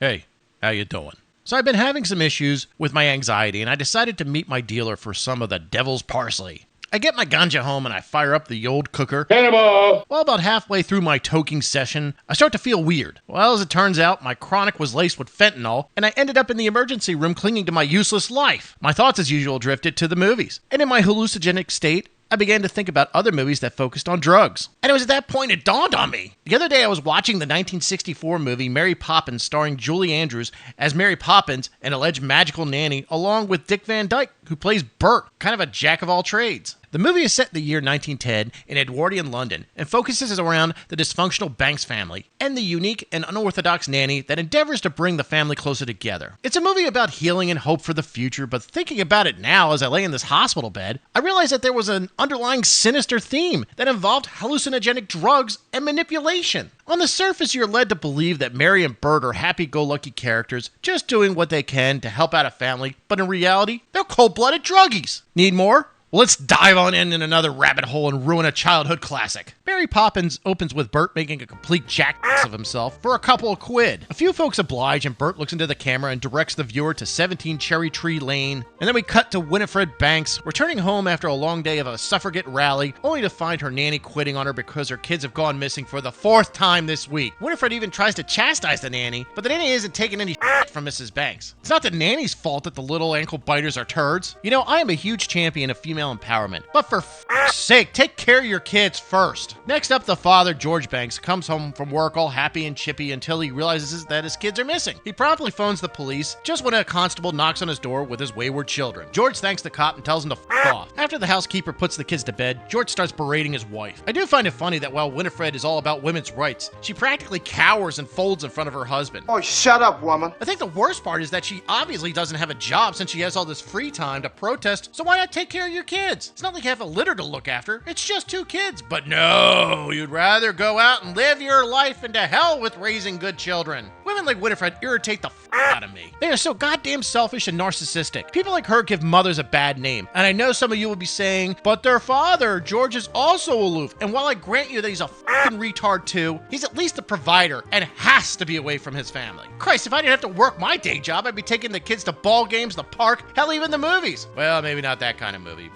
Hey, how you doing? So I've been having some issues with my anxiety, and I decided to meet my dealer for some of the devil's parsley. I get my ganja home and I fire up the old cooker. Cannibal! Well, about halfway through my toking session, I start to feel weird. Well, as it turns out, my chronic was laced with fentanyl, and I ended up in the emergency room clinging to my useless life. My thoughts, as usual, drifted to the movies. And in my hallucinogenic state, I began to think about other movies that focused on drugs. And it was at that point it dawned on me. The other day I was watching the 1964 movie Mary Poppins starring Julie Andrews as Mary Poppins, an alleged magical nanny, along with Dick Van Dyke, who plays Bert, kind of a jack of all trades. The movie is set in the year 1910 in Edwardian London and focuses around the dysfunctional Banks family and the unique and unorthodox nanny that endeavors to bring the family closer together. It's a movie about healing and hope for the future, but thinking about it now as I lay in this hospital bed, I realized that there was an underlying sinister theme that involved hallucinogenic drugs and manipulation. On the surface, you're led to believe that Mary and Bert are happy-go-lucky characters just doing what they can to help out a family, but in reality, they're cold-blooded druggies. Need more? Well, let's dive on in another rabbit hole and ruin a childhood classic. Mary Poppins opens with Bert making a complete jackass of himself for a couple of quid. A few folks oblige, and Bert looks into the camera and directs the viewer to 17 Cherry Tree Lane. And then we cut to Winifred Banks returning home after a long day of a suffragette rally, only to find her nanny quitting on her because her kids have gone missing for the 4th time this week. Winifred even tries to chastise the nanny, but the nanny isn't taking any shit from Mrs. Banks. It's not the nanny's fault that the little ankle biters are turds. You know, I am a huge champion of female empowerment, but for f***'s sake, take care of your kids first. Next up, the father, George Banks, comes home from work all happy and chippy until he realizes that his kids are missing. He promptly phones the police just when a constable knocks on his door with his wayward children. George thanks the cop and tells him to f*** off. After the housekeeper puts the kids to bed, George starts berating his wife. I do find it funny that while Winifred is all about women's rights, she practically cowers and folds in front of her husband. Oh, shut up, woman. I think the worst part is that she obviously doesn't have a job since she has all this free time to protest, so why not take care of your kids? It's not like you have a litter to look after, it's just 2 kids. But no, you'd rather go out and live your life into hell with raising good children. Women like Winifred irritate the out of me. They are so goddamn selfish and narcissistic. People like her give mothers a bad name. And I know some of you will be saying, but their father, George, is also aloof. And while I grant you that he's a fucking retard too, he's at least a provider and has to be away from his family. Christ, if I didn't have to work my day job, I'd be taking the kids to ball games, the park, hell, even the movies. Well, maybe not that kind of movie.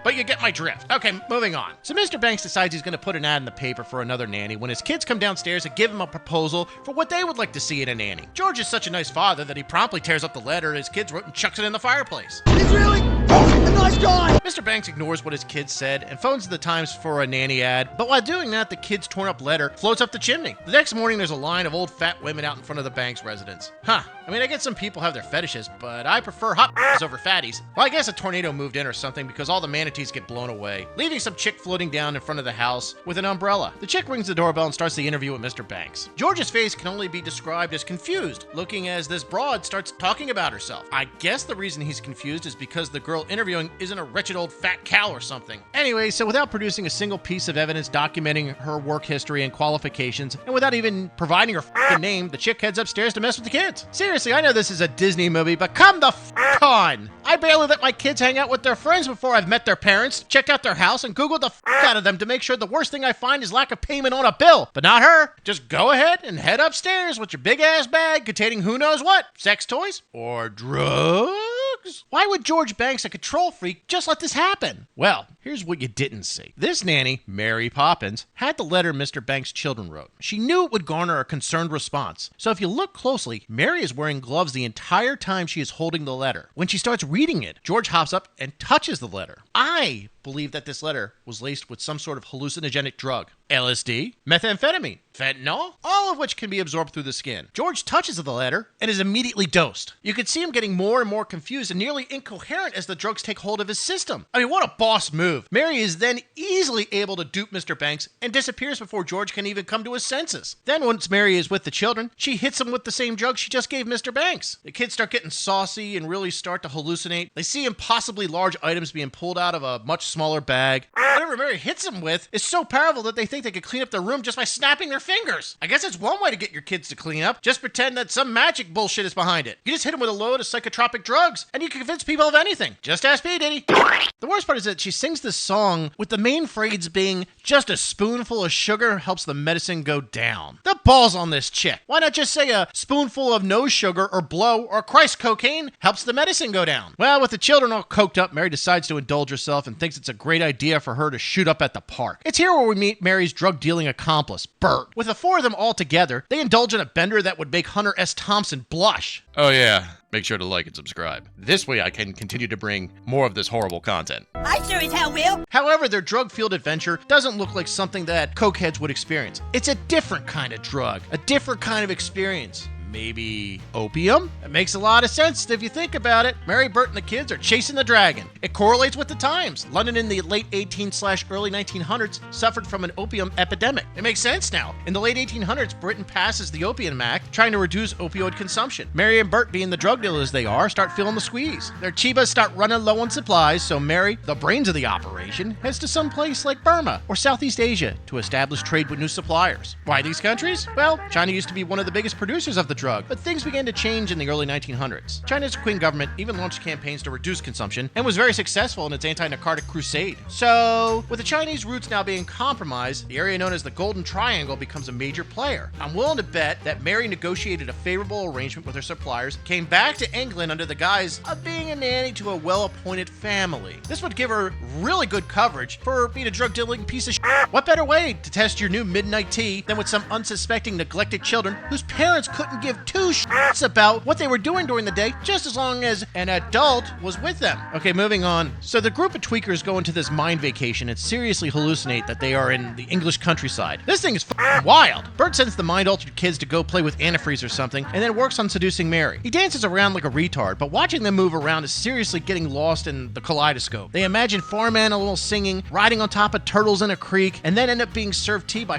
But you get my drift. Okay, moving on. So Mr. Banks decides he's going to put an ad in the paper for another nanny when his kids come downstairs and give him a proposal for what they would like to see in a nanny. George is such a nice father that he promptly tears up the letter his kids wrote and chucks it in the fireplace. He's really a nice guy! Mr. Banks ignores what his kids said and phones the Times for a nanny ad, but while doing that, the kid's torn up letter floats up the chimney. The next morning, there's a line of old fat women out in front of the Banks residence. Huh. I mean, I get some people have their fetishes, but I prefer hot over fatties. Well, I guess a tornado moved in or something because all the manatees get blown away, leaving some chick floating down in front of the house with an umbrella. The chick rings the doorbell and starts the interview with Mr. Banks. George's face can only be described as confused, looking as this broad starts talking about herself. I guess the reason he's confused is because the girl interviewing isn't a wretched old fat cow or something. Anyway, so without producing a single piece of evidence documenting her work history and qualifications, and without even providing her f***ing name, the chick heads upstairs to mess with the kids. Seriously, I know this is a Disney movie, but come the f*** on! I barely let my kids hang out with their friends before I've met their parents, checked out their house, and Googled the f*** out of them to make sure the worst thing I find is lack of payment on a bill. But not her. Just go ahead and head upstairs with your big-ass bag containing who knows what. Sex toys? Or drugs? Why would George Banks, a control freak, just let this happen? Well, here's what you didn't see. This nanny, Mary Poppins, had the letter Mr. Banks' children wrote. She knew it would garner a concerned response. So if you look closely, Mary is wearing gloves the entire time she is holding the letter. When she starts reading it, George hops up and touches the letter. I believe that this letter was laced with some sort of hallucinogenic drug. LSD, methamphetamine, fentanyl, all of which can be absorbed through the skin. George touches the letter and is immediately dosed. You can see him getting more and more confused and nearly incoherent as the drugs take hold of his system. I mean, what a boss move. Mary is then easily able to dupe Mr. Banks and disappears before George can even come to his senses. Then once Mary is with the children, she hits them with the same drug she just gave Mr. Banks. The kids start getting saucy and really start to hallucinate. They see impossibly large items being pulled out of a much smaller bag. Whatever Mary hits them with is so powerful that they think they could clean up their room just by snapping their fingers. I guess it's one way to get your kids to clean up. Just pretend that some magic bullshit is behind it. You just hit them with a load of psychotropic drugs, and you can convince people of anything. Just ask P. Diddy. The worst part is that she sings sings this song with the main phrase being, just a spoonful of sugar helps the medicine go down. The balls on this chick. Why not just say a spoonful of no sugar or blow or Christ cocaine helps the medicine go down? Well, with the children all coked up, Mary decides to indulge herself and thinks it's a great idea for her to shoot up at the park. It's here where we meet Mary's drug-dealing accomplice, Bert. With the four of them all together, they indulge in a bender that would make Hunter S. Thompson blush. Oh yeah, make sure to like and subscribe. This way I can continue to bring more of this horrible content. I sure as hell will. However, their drug-fueled adventure doesn't look like something that cokeheads would experience. It's a different kind of drug, a different kind of experience. Maybe opium? It makes a lot of sense if you think about it. Mary, Bert, and the kids are chasing the dragon. It correlates with the times. London in the late 18/early 1900s suffered from an opium epidemic. It makes sense now. In the late 1800s, Britain passes the Opium Act, trying to reduce opioid consumption. Mary and Bert, being the drug dealers they are, start feeling the squeeze. Their chibas start running low on supplies, so Mary, the brains of the operation, heads to some place like Burma or Southeast Asia to establish trade with new suppliers. Why these countries? Well, China used to be one of the biggest producers of the drug, but things began to change in the early 1900s. China's Qing government even launched campaigns to reduce consumption and was very successful in its anti-narcotic crusade. So, with the Chinese roots now being compromised, the area known as the Golden Triangle becomes a major player. I'm willing to bet that Mary negotiated a favorable arrangement with her suppliers, came back to England under the guise of being a nanny to a well-appointed family. This would give her really good coverage for being a drug-dealing piece of shit. What better way to test your new midnight tea than with some unsuspecting neglected children whose parents couldn't give two shits about what they were doing during the day, just as long as an adult was with them. Okay, moving on. So the group of tweakers go into this mind vacation and seriously hallucinate that they are in the English countryside. This thing is wild. Bert sends the mind-altered kids to go play with antifreeze or something, and then works on seducing Mary. He dances around like a retard, but watching them move around is seriously getting lost in the kaleidoscope. They imagine farm animals singing, riding on top of turtles in a creek, and then end up being served tea by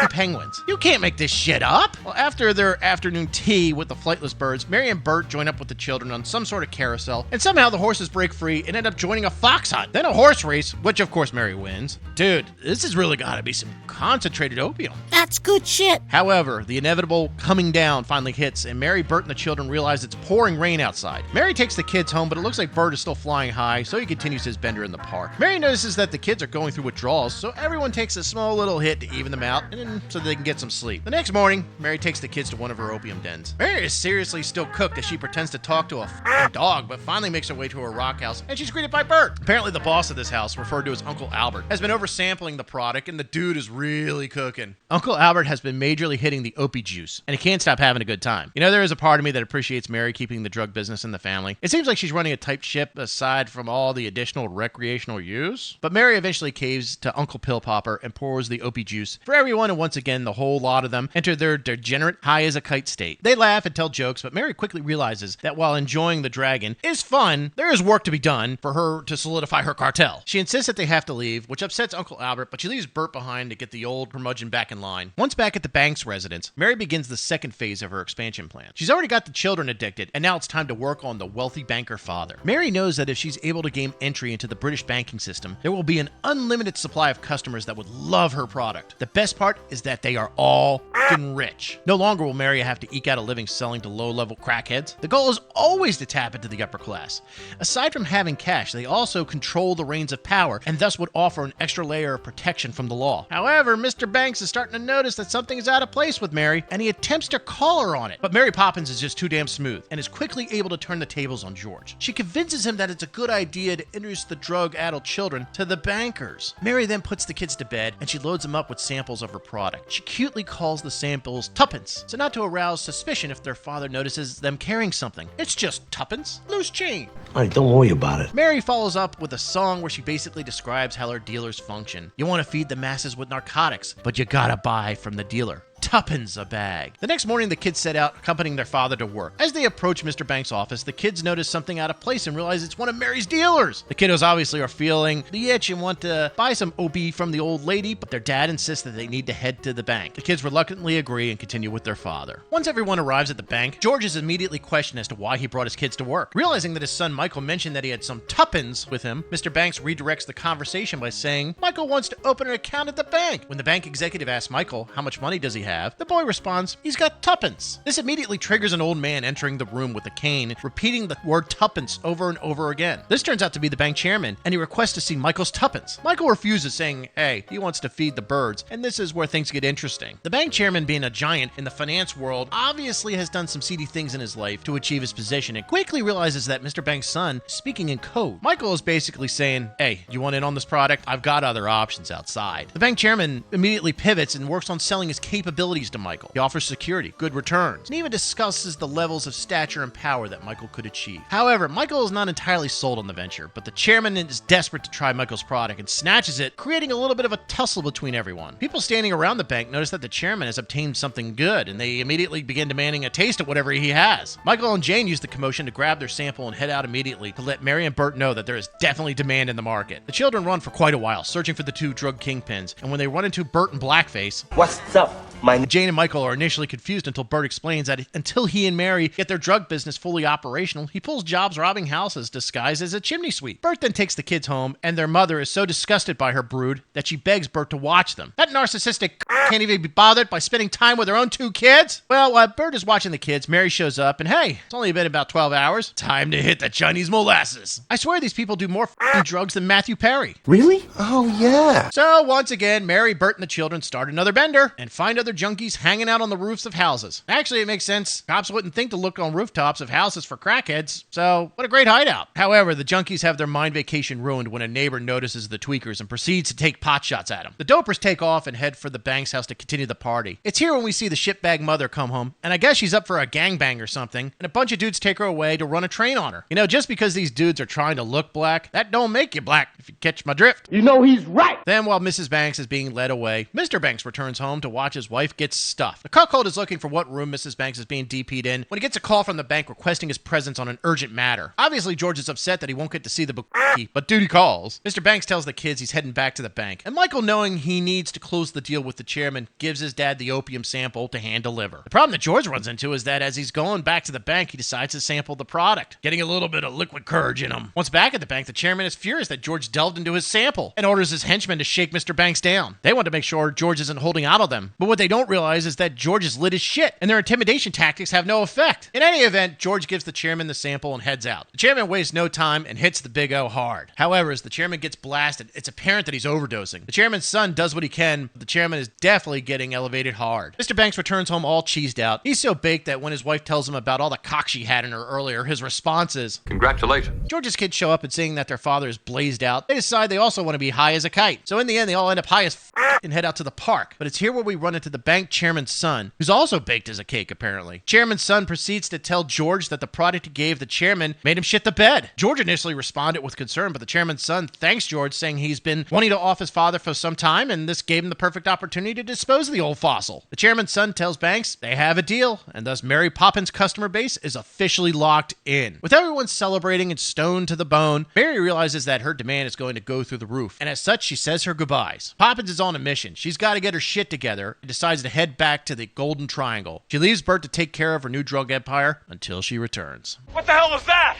penguins. You can't make this shit up. Well, after their afternoon tea with the flightless birds, Mary and Bert join up with the children on some sort of carousel, and somehow the horses break free and end up joining a fox hunt, then a horse race, which of course Mary wins. Dude, this has really got to be some concentrated opium. That's good shit. However, the inevitable coming down finally hits, and Mary, Bert, and the children realize it's pouring rain outside. Mary takes the kids home, but it looks like Bert is still flying high, so he continues his bender in the park. Mary notices that the kids are going through withdrawals, so everyone takes a small little hit to even them out, and then so they can get some sleep. The next morning, Mary takes the kids to one of her opium dens. Mary is seriously still cooked as she pretends to talk to a f***ing dog, but finally makes her way to her rock house, and she's greeted by Bert. Apparently the boss of this house, referred to as Uncle Albert, has been oversampling the product, and the dude is really cooking. Uncle Albert has been majorly hitting the opie juice, and he can't stop having a good time. You know, there is a part of me that appreciates Mary keeping the drug business in the family. It seems like she's running a tight ship aside from all the additional recreational use. But Mary eventually caves to Uncle Pill Popper and pours the opie juice for everyone, and once again, the whole lot of them enter their degenerate high as a kite state. They laugh and tell jokes, but Mary quickly realizes that while enjoying the dragon is fun, there is work to be done for her to solidify her cartel. She insists that they have to leave, which upsets Uncle Albert, but she leaves Bert behind to get the old curmudgeon back in line. Once back at the bank's residence, Mary begins the second phase of her expansion plan. She's already got the children addicted, and now it's time to work on the wealthy banker father. Mary knows that if she's able to gain entry into the British banking system, there will be an unlimited supply of customers that would love her product. The best part is that they are all f***ing rich. No longer will Mary have to eke out a living selling to low-level crackheads. The goal is always to tap into the upper class. Aside from having cash, they also control the reins of power and thus would offer an extra layer of protection from the law. However, Mr. Banks is starting to notice that something is out of place with Mary, and he attempts to call her on it. But Mary Poppins is just too damn smooth and is quickly able to turn the tables on George. She convinces him that it's a good idea to introduce the drug-addled children to the bankers. Mary then puts the kids to bed, and she loads them up with samples of her product. She cutely calls the samples tuppence, so not to arouse suspicion if their father notices them carrying something. It's just tuppence, loose change. Hey, don't worry about it. Mary follows up with a song where she basically describes how her dealers function. You want to feed the masses with narcotics, but you gotta buy from the dealer. Tuppence a bag. The next morning, the kids set out, accompanying their father to work. As they approach Mr. Banks' office, the kids notice something out of place and realize it's one of Mary's dealers. The kiddos obviously are feeling the itch and want to buy some OB from the old lady, but their dad insists that they need to head to the bank. The kids reluctantly agree and continue with their father. Once everyone arrives at the bank, George is immediately questioned as to why he brought his kids to work. Realizing that his son Michael mentioned that he had some tuppence with him, Mr. Banks redirects the conversation by saying Michael wants to open an account at the bank. When the bank executive asks Michael how much money does he have, the boy responds, he's got tuppence. This immediately triggers an old man entering the room with a cane, repeating the word tuppence over and over again. This turns out to be the bank chairman, and he requests to see Michael's tuppence. Michael refuses, saying, hey, he wants to feed the birds, and this is where things get interesting. The bank chairman, being a giant in the finance world, obviously has done some seedy things in his life to achieve his position, and quickly realizes that Mr. Bank's son is speaking in code. Michael is basically saying, hey, you want in on this product? I've got other options outside. The bank chairman immediately pivots and works on selling his capabilities to Michael. He offers security, good returns, and even discusses the levels of stature and power that Michael could achieve. However, Michael is not entirely sold on the venture, but the chairman is desperate to try Michael's product and snatches it, creating a little bit of a tussle between everyone. People standing around the bank notice that the chairman has obtained something good, and they immediately begin demanding a taste of whatever he has. Michael and Jane use the commotion to grab their sample and head out immediately to let Mary and Bert know that there is definitely demand in the market. The children run for quite a while, searching for the two drug kingpins, and when they run into Bert in blackface, What's up, my Jane and Michael are initially confused until Bert explains that until he and Mary get their drug business fully operational, he pulls jobs robbing houses disguised as a chimney sweep. Bert then takes the kids home, and their mother is so disgusted by her brood that she begs Bert to watch them. That narcissistic can't even be bothered by spending time with her own two kids? Well, while Bert is watching the kids, Mary shows up, and hey, it's only been about 12 hours. Time to hit the Chinese molasses. I swear these people do more drugs than Matthew Perry. Really? Oh, yeah. So, once again, Mary, Bert, and the children start another bender and find other junkies hanging out on the roofs of houses. Actually, it makes sense. Cops wouldn't think to look on rooftops of houses for crackheads, so what a great hideout. However, the junkies have their mind vacation ruined when a neighbor notices the tweakers and proceeds to take pot shots at them. The dopers take off and head for the Banks house to continue the party. It's here when we see the shitbag mother come home, and I guess she's up for a gangbang or something, and a bunch of dudes take her away to run a train on her. You know, just because these dudes are trying to look black, that don't make you black, if you catch my drift. You know he's right. Then, while Mrs. Banks is being led away, Mr. Banks returns home to watch his wife get stuffed. The cuckold is looking for what room Mrs. Banks is being DP'd in when he gets a call from the bank requesting his presence on an urgent matter. Obviously, George is upset that he won't get to see the bookie, but duty calls. Mr. Banks tells the kids he's heading back to the bank, and Michael, knowing he needs to close the deal with the chairman, gives his dad the opium sample to hand deliver. The problem that George runs into is that as he's going back to the bank, he decides to sample the product, getting a little bit of liquid courage in him. Once back at the bank, the chairman is furious that George delved into his sample and orders his henchmen to shake Mr. Banks down. They want to make sure George isn't holding out on them, but what they don't realize is that George is lit as shit, and their intimidation tactics have no effect. In any event, George gives the chairman the sample and heads out. The chairman wastes no time and hits the Big O hard. However, as the chairman gets blasted, it's apparent that he's overdosing. The chairman's son does what he can, but the chairman is definitely getting elevated hard. Mr. Banks returns home all cheesed out. He's so baked that when his wife tells him about all the cock she had in her earlier, his response is, Congratulations. George's kids show up and seeing that their father is blazed out, they decide they also want to be high as a kite. So in the end, they all end up high as and head out to the park. But it's here where we run into the bank chairman's son, who's also baked as a cake, apparently. Chairman's son proceeds to tell George that the product he gave the chairman made him shit the bed. George initially responded with concern, but the chairman's son thanks George, saying he's been wanting to off his father for some time, and this gave him the perfect opportunity to dispose of the old fossil. The chairman's son tells Banks they have a deal, and thus Mary Poppins' customer base is officially locked in. With everyone celebrating and stoned to the bone, Mary realizes that her demand is going to go through the roof, and as such, she says her goodbyes. Poppins is on a mission. She's got to get her shit together and decides to head back to the Golden Triangle. She leaves Bert to take care of her new drug empire until she returns. What the hell was that?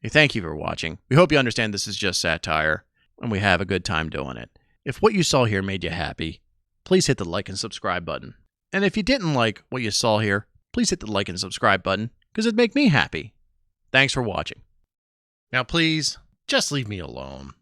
Hey, thank you for watching. We hope you understand this is just satire, and we have a good time doing it. If what you saw here made you happy, please hit the like and subscribe button. And if you didn't like what you saw here, please hit the like and subscribe button, because it'd make me happy. Thanks for watching. Now please, just leave me alone.